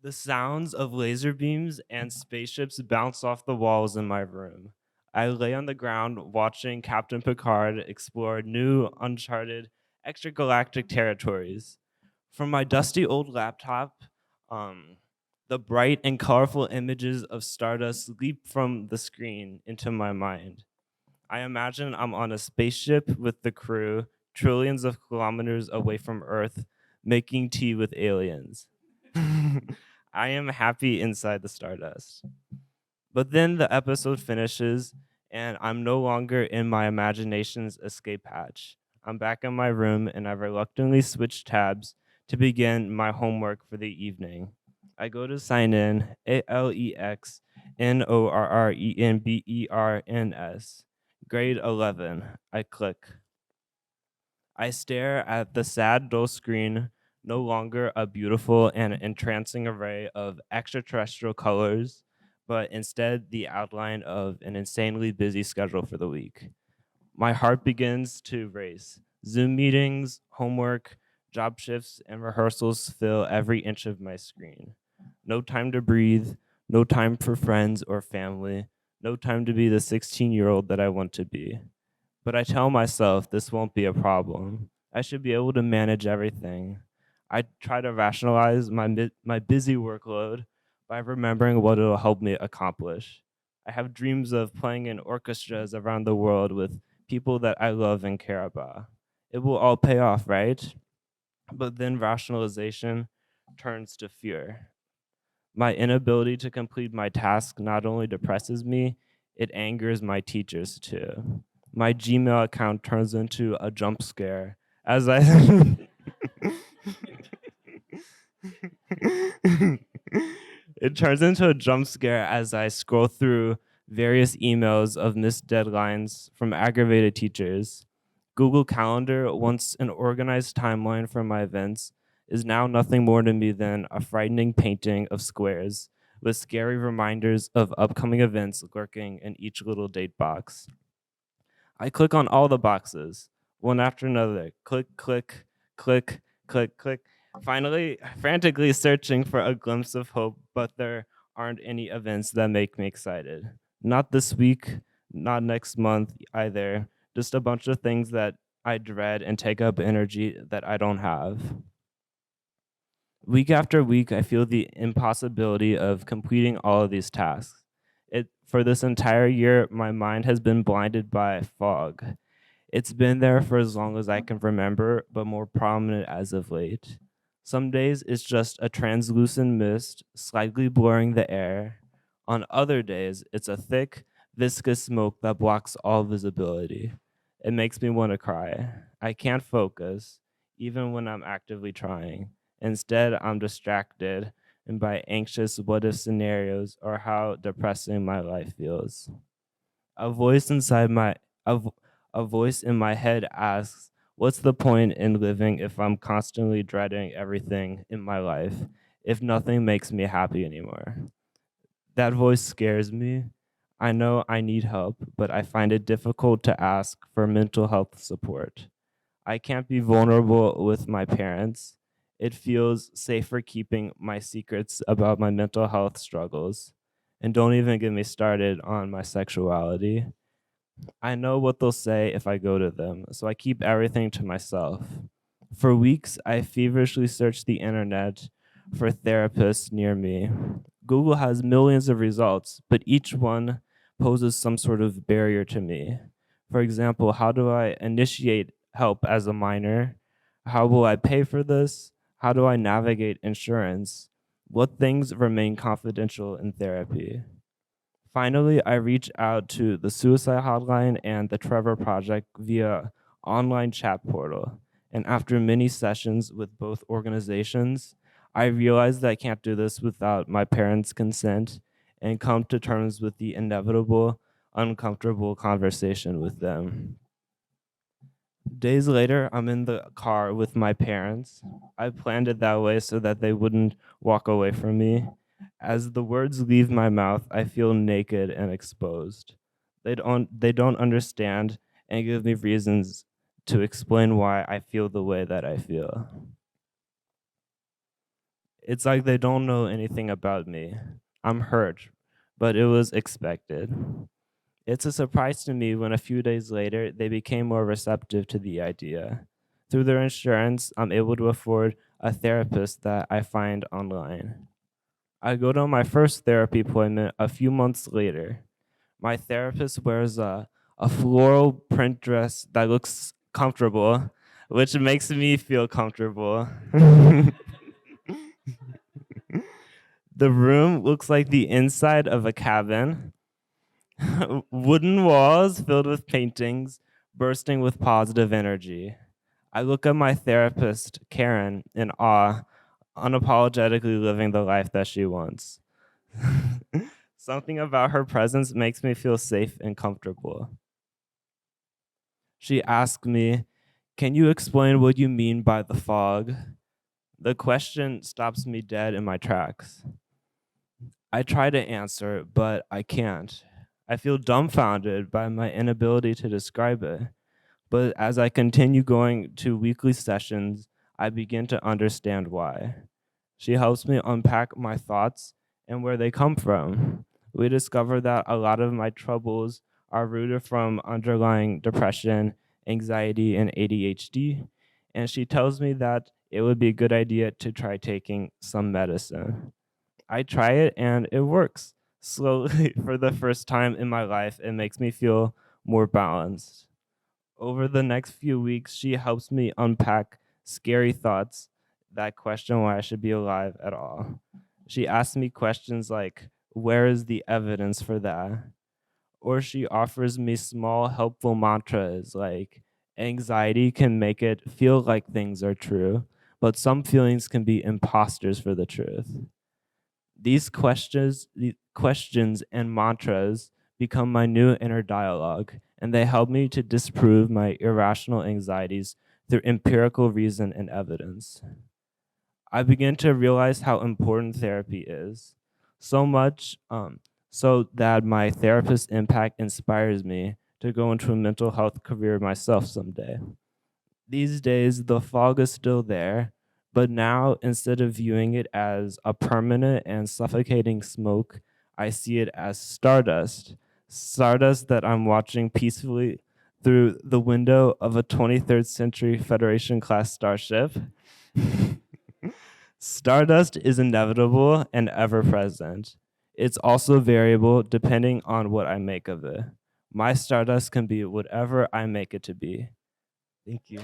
The sounds of laser beams and spaceships bounce off the walls in my room. I lay on the ground watching Captain Picard explore new, uncharted, extragalactic territories. From my dusty old laptop, um, the bright and colorful images of stardust leap from the screen into my mind. I imagine I'm on a spaceship with the crew, trillions of kilometers away from Earth, making tea with aliens. I am happy inside the stardust. But then the episode finishes, and I'm no longer in my imagination's escape hatch. I'm back in my room, and I reluctantly switch tabs to begin my homework for the evening. I go to sign in, ALEXNORRENBERNS. Grade 11. I click. I stare at the sad, dull screen, no longer a beautiful and entrancing array of extraterrestrial colors, but instead the outline of an insanely busy schedule for the week. My heart begins to race. Zoom meetings, homework, job shifts, and rehearsals fill every inch of my screen. No time to breathe, no time for friends or family, no time to be the 16-year-old that I want to be. But I tell myself this won't be a problem. I should be able to manage everything. I try to rationalize my busy workload by remembering what it'll help me accomplish. I have dreams of playing in orchestras around the world with people that I love and care about. It will all pay off, right? But then rationalization turns to fear. My inability to complete my task not only depresses me, it angers my teachers too. My Gmail account turns into a jump scare as I it turns into a jump scare as I scroll through various emails of missed deadlines from aggravated teachers. Google Calendar, once an organized timeline for my events, is now nothing more to me than a frightening painting of squares with scary reminders of upcoming events lurking in each little date box. I click on all the boxes, one after another. Click, click, click, click, click. Finally, frantically searching for a glimpse of hope, but there aren't any events that make me excited. Not this week, not next month either. Just a bunch of things that I dread and take up energy that I don't have. Week after week, I feel the impossibility of completing all of these tasks. For this entire year, my mind has been blinded by fog. It's been there for as long as I can remember, but more prominent as of late. Some days it's just a translucent mist slightly blurring the air. On other days, it's a thick, viscous smoke that blocks all visibility. It makes me want to cry. I can't focus, even when I'm actively trying. Instead, I'm distracted and by anxious what if scenarios or how depressing my life feels. A voice inside my a, vo- a voice in my head asks, "What's the point in living if I'm constantly dreading everything in my life? If nothing makes me happy anymore?" That voice scares me. I know I need help, but I find it difficult to ask for mental health support. I can't be vulnerable with my parents. It feels safer keeping my secrets about my mental health struggles. And don't even get me started on my sexuality. I know what they'll say if I go to them, so I keep everything to myself. For weeks, I feverishly searched the internet for therapists near me. Google has millions of results, but each one poses some sort of barrier to me. For example, how do I initiate help as a minor? How will I pay for this? How do I navigate insurance? What things remain confidential in therapy? Finally, I reached out to the suicide hotline and the Trevor Project via online chat portal. And after many sessions with both organizations, I realized that I can't do this without my parents' consent and come to terms with the inevitable, uncomfortable conversation with them. Days later, I'm in the car with my parents. I planned it that way so that they wouldn't walk away from me. As the words leave my mouth, I feel naked and exposed. They don't understand and give me reasons to explain why I feel the way that I feel. It's like they don't know anything about me. I'm hurt, but it was expected. It's a surprise to me when a few days later they became more receptive to the idea. Through their insurance, I'm able to afford a therapist that I find online. I go to my first therapy appointment a few months later. My therapist wears a floral print dress that looks comfortable, which makes me feel comfortable. The room looks like the inside of a cabin. Wooden walls filled with paintings, bursting with positive energy. I look at my therapist, Karen, in awe, unapologetically living the life that she wants. Something about her presence makes me feel safe and comfortable. She asked me, "Can you explain what you mean by the fog?" The question stops me dead in my tracks. I try to answer, but I can't. I feel dumbfounded by my inability to describe it. But as I continue going to weekly sessions, I begin to understand why. She helps me unpack my thoughts and where they come from. We discover that a lot of my troubles are rooted from underlying depression, anxiety, and ADHD. And she tells me that it would be a good idea to try taking some medicine. I try it and it works. Slowly, for the first time in my life, it makes me feel more balanced. Over the next few weeks, she helps me unpack scary thoughts that question why I should be alive at all. She asks me questions like, where is the evidence for that? Or she offers me small, helpful mantras like, anxiety can make it feel like things are true, but some feelings can be imposters for the truth. These questions and mantras become my new inner dialogue, and they help me to disprove my irrational anxieties through empirical reason and evidence. I begin to realize how important therapy is, so much so that my therapist's impact inspires me to go into a mental health career myself someday. These days, the fog is still there, but now instead of viewing it as a permanent and suffocating smoke, I see it as stardust. Stardust that I'm watching peacefully through the window of a 23rd century Federation class starship. Stardust is inevitable and ever present. It's also variable depending on what I make of it. My stardust can be whatever I make it to be. Thank you.